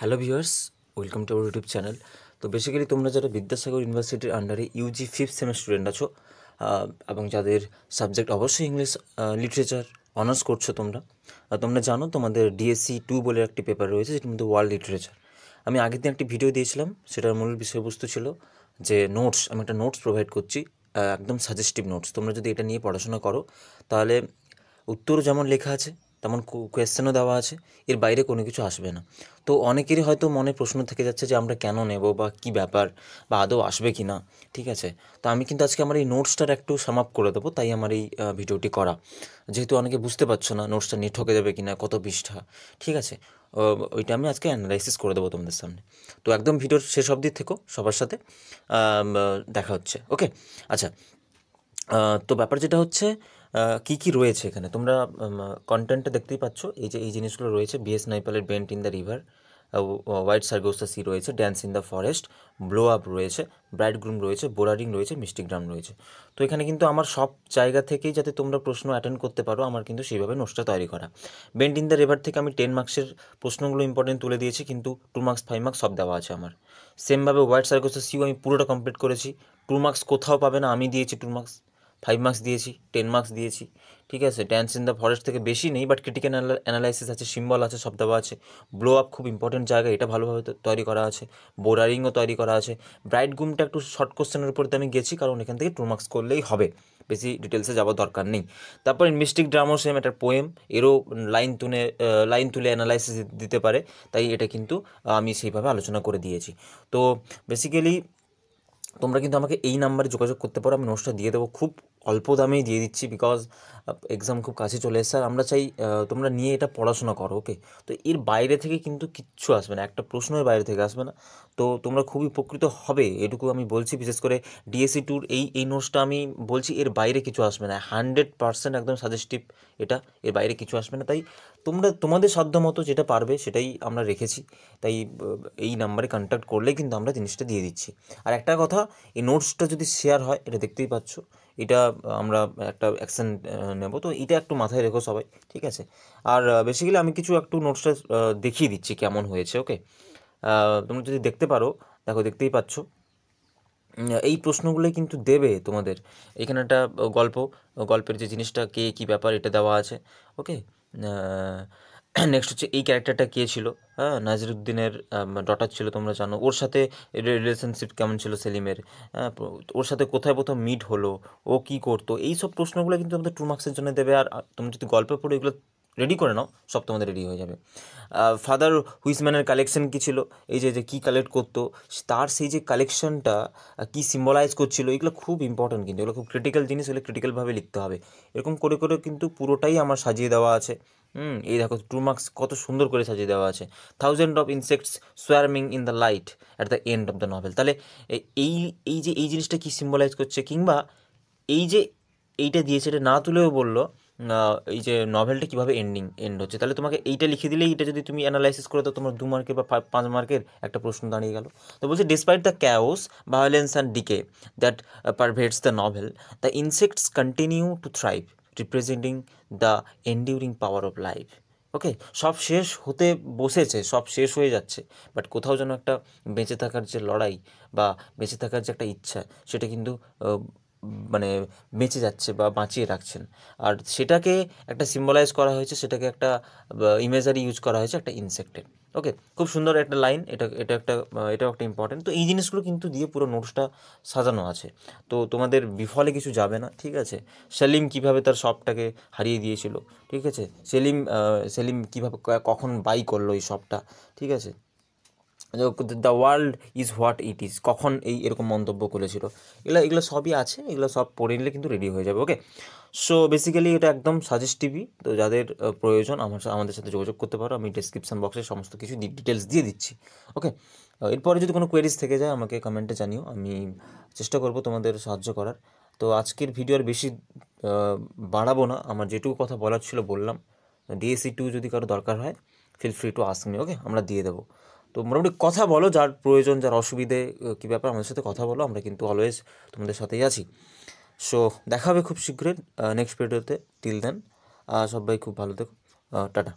Hello viewers, welcome to our YouTube channel. তো basically তোমরা যারা বিদ্যাসাগর ইউনিভার্সিটির আন্ডারে ইউজি ফিফথ সেমের স্টুডেন্ট আছো এবং যাদের সাবজেক্ট অবশ্যই ইংলিশ লিটারেচার অনার্স করছো তোমরা তোমরা জানো তোমাদের ডিএসসি 2 বলে একটি পেপার রয়েছে, যেটির মধ্যে ওয়ার্ল্ড লিটারেচার। আমি আগের দিন একটি ভিডিও দিয়েছিলাম, সেটার মূল বিষয়বস্তু ছিল যে নোটস, আমি একটা নোটস প্রোভাইড করছি, একদম সাজেস্টিভ নোটস। তোমরা যদি এটা নিয়ে পড়াশোনা করো তাহলে উত্তর যেমন লেখা আছে তেমন কোয়েশ্চেনও দেওয়া আছে, এর বাইরে কোনো কিছু আসবে না। তো অনেকেরই হয়তো মনে প্রশ্ন থেকে যাচ্ছে যে আমরা কেন নেব বা কী ব্যাপার বা আদৌ আসবে কি না, ঠিক আছে। তো আমি কিন্তু আজকে আমার এই নোটসটার একটু সাম আপ করে দেবো, তাই আমার এই ভিডিওটি করা। যেহেতু অনেকে বুঝতে পারছো না নোটসটা নিয়ে ঠকে যাবে কি না, কত পৃষ্ঠা, ঠিক আছে, ওইটা আমি আজকে অ্যানালাইসিস করে দেবো তোমাদের সামনে। তো একদম ভিডিওর শেষ অবধি থেকো, সবার সাথে দেখা হচ্ছে, ওকে। আচ্ছা, তো ব্যাপার যেটা হচ্ছে কী কী রয়েছে এখানে তোমরা কন্টেন্টে দেখতেই পাচ্ছ। এই যে এই জিনিসগুলো রয়েছে, বিএস নাইপালের bend in the river, white Sargasso sea রয়েছে, dance in the forest, blow up রয়েছে, ব্রাইড গ্রুম রয়েছে, বোরারিং রয়েছে, মিষ্টি গ্রাম রয়েছে। তো এখানে কিন্তু আমার সব জায়গা থেকেই যাতে তোমরা প্রশ্ন অ্যাটেন্ড করতে পারো, আমার কিন্তু সেইভাবে নোটসটা তৈরি করা। বেন্ট ইন দ্য রিভার থেকে আমি 10 মার্কসের প্রশ্নগুলো ইম্পর্টেন্ট তুলে দিয়েছি, কিন্তু 2 মার্কস 5 মার্কস সব দেওয়া আছে আমার। সেমভাবে হোয়াইট সার্গোসা সিও আমি পুরোটা কমপ্লিট করেছি, 2 মার্কস কোথাও পাবে না, আমি দিয়েছি 2 মার্কস, 5 মার্কস দিয়েছি, 10 মার্কস দিয়েছি, ঠিক আছে। ড্যান্স ইন দ্য ফরেস্ট থেকে বেশি নেই, বাট ক্রিটিক্যাল অ্যানালাইসিস আছে, সিম্বল আছে, সব দেওয়া আছে। ব্লো আপ খুব ইম্পর্টেন্ট জায়গা, এটা ভালোভাবে তৈরি করা আছে। বোরারিংও তৈরি করা আছে। ব্রাইড গ্রুমটা একটু শর্ট কোশ্চেনের উপরতে আমি গেছি, কারণ এখান থেকে 2 মার্কস করলেই হবে, বেশি ডিটেলসে যাওয়ার দরকার নেই। তারপর মিস্টিক ড্রামও সেম, একটা পোয়েম, এরও লাইন তুলে অ্যানালাইসিস দিতে পারে, তাই এটা কিন্তু আমি সেইভাবে আলোচনা করে দিয়েছি। তো বেসিক্যালি তোমরা কিন্তু আমাকে এই নাম্বারে যোগাযোগ করতে পারো, আমি নোটসটা দিয়ে দেবো, খুব অল্প দামেই দিয়ে দিচ্ছি, বিকজ এক্সাম খুব কাছে চলে এসেছে আর আমরা চাই তোমরা নিয়ে এটা পড়াশোনা করো, ওকে। তো এর বাইরে থেকে কিন্তু কিচ্ছু আসবে না, একটা প্রশ্নের বাইরে থেকে আসবে না। তো তোমরা খুবই উপকৃত হবে, এটুকু আমি বলছি। বিশেষ করে ডিএসসি টুর এই নোটসটা আমি বলছি, এর বাইরে কিছু আসবে না, 100% একদম সাজেস্টিভ এটা, এর বাইরে কিছু আসবে না। তাই তোমরা তোমাদের সাধ্য মতো যেটা পারবে সেটাই আমরা রেখেছি, তাই এই নাম্বারে কন্ট্যাক্ট করলেই কিন্তু আমরা জিনিসটা দিয়ে দিচ্ছি। আর একটা কথা, এই নোটসটা যদি শেয়ার হয়, এটা দেখতেই পাচ্ছ, এটা আমরা একটা অ্যাকশন নেব, তো এটা একটু মাথায় রেখো সবাই, ঠিক আছে। আর বেসিক্যালি আমি কিছু একটু নোটসটা দেখিয়ে দিচ্ছি কেমন হয়েছে, ওকে। তোমরা যদি দেখতে পারো, দেখো দেখতেই পাচ্ছ, এই প্রশ্নগুলোই কিন্তু দেবে তোমাদের। এখানে একটা গল্পের যে জিনিসটা, কে কী ব্যাপার, এটা দেওয়া আছে, ওকে। নেক্সট হচ্ছে এই ক্যারেক্টারটা কে ছিল, হ্যাঁ, নাজিরুদ্দিনের ডটার ছিল, তোমরা জানো। ওর সাথে রিলেশনশিপ কেমন ছিল সেলিমের, হ্যাঁ, ওর সাথে কোথায় প্রথম মিট হলো, ও কী করতো, এই সব প্রশ্নগুলো কিন্তু আমাদের 2 মার্কসের জন্য দেবে। আর তুমি যদি গল্প পড়ো, এগুলো রেডি করে নাও, সব তোমাদের রেডি হয়ে যাবে। ফাদার হুইসম্যানের কালেকশন কী ছিল, এই যে কী কালেক্ট করতো, তার সেই যে কালেকশনটা কী সিম্বলাইজ করছিল, এগুলো খুব ইম্পর্ট্যান্ট, কিন্তু এগুলো খুব ক্রিটিক্যাল জিনিস, এগুলো ক্রিটিক্যালভাবে লিখতে হবে। এরকম করে করে কিন্তু পুরোটাই আমার সাজিয়ে দেওয়া আছে। এই দেখো 2 মার্কস কত সুন্দর করে সাজিয়ে দেওয়া আছে। 1000 of insects swarming in the light at the end of the novel. তাহলে এই এই জিনিসটা কী সিম্বলাইজ করছে, কিংবা এই যে এইটা দিয়েছে, এটা না তুলেও বললো এই যে নভেলটা কীভাবে এন্ড হচ্ছে, তাহলে তোমাকে এইটা লিখে দিলেই, এটা যদি তুমি অ্যানালাইসিস করে দাও, তোমার 2 মার্কের বা 5 মার্কের একটা প্রশ্ন দাঁড়িয়ে গেল। তো বলছে, despite the chaos, violence and decay that pervades the novel, the insects continue to thrive, representing the enduring power of life. Okay, সব শেষ হতে বসেছে, সব শেষ হয়ে যাচ্ছে, বাট কোথাও যেন একটা বেঁচে থাকার যে লড়াই বা বেঁচে থাকার যে একটা ইচ্ছা, সেটা কিন্তু মানে বেঁচে যাচ্ছে বা বাঁচিয়ে রাখছেন। আর সেটাকে একটা সিম্বলাইজ করা হয়েছে, সেটাকে একটা ইমেজারি ইউজ করা হয়েছে একটা ইনসেক্টের। ওকে, খুব সুন্দর একটা লাইন, এটাও একটা ইম্পর্টেন্ট। তো এই জিনিসগুলো কিন্তু দিয়ে পুরো নোটসটা সাজানো আছে, তো তোমাদের বিফলে কিছু যাবে না, ঠিক আছে। সেলিম কীভাবে তার শপটাকে হারিয়ে দিয়েছিল, ঠিক আছে। সেলিম কীভাবে কখন বাই করলো এই শপটা, ঠিক আছে। The world is what it is, কখন এরকম মন্তব্য করেছিল, এগুলো সবই আছে, এগুলো সব পড়ে নিলে কিন্তু রেডি হয়ে যাবে, ওকে। সো বেসিক্যালি এটা একদম সাজেস্টিভই, তো যাদের প্রয়োজন আমাদের সাথে যোগাযোগ করতে পারো, আমি ডেসক্রিপশন বক্সে সমস্ত কিছু ডিটেলস দিয়ে দিচ্ছি, ওকে। এরপরে যদি কোনো কোয়েরিজ থেকে যায়, আমাকে কমেন্টে জানিও, আমি চেষ্টা করব তোমাদের সাহায্য করার। তো আজকের ভিডিও আর বেশি বাড়াবো না, আমার যেটুকু কথা বলার ছিল বললাম। ডিএসসি 2 যদি কারো দরকার হয়, feel free to ask me, okay, আমরা দিয়ে দেবো। তো মোটামুটি কথা বলো, যার প্রয়োজন, যার অসুবিধে কী ব্যাপার, আমাদের সাথে কথা বলো, আমরা কিন্তু অলওয়েজ তোমাদের সাথেই আছি। সো দেখা হবে খুব শীঘ্রই নেক্সট ভিডিওতে। টিল দেন সবাই খুব ভালো থেকো, টাটা।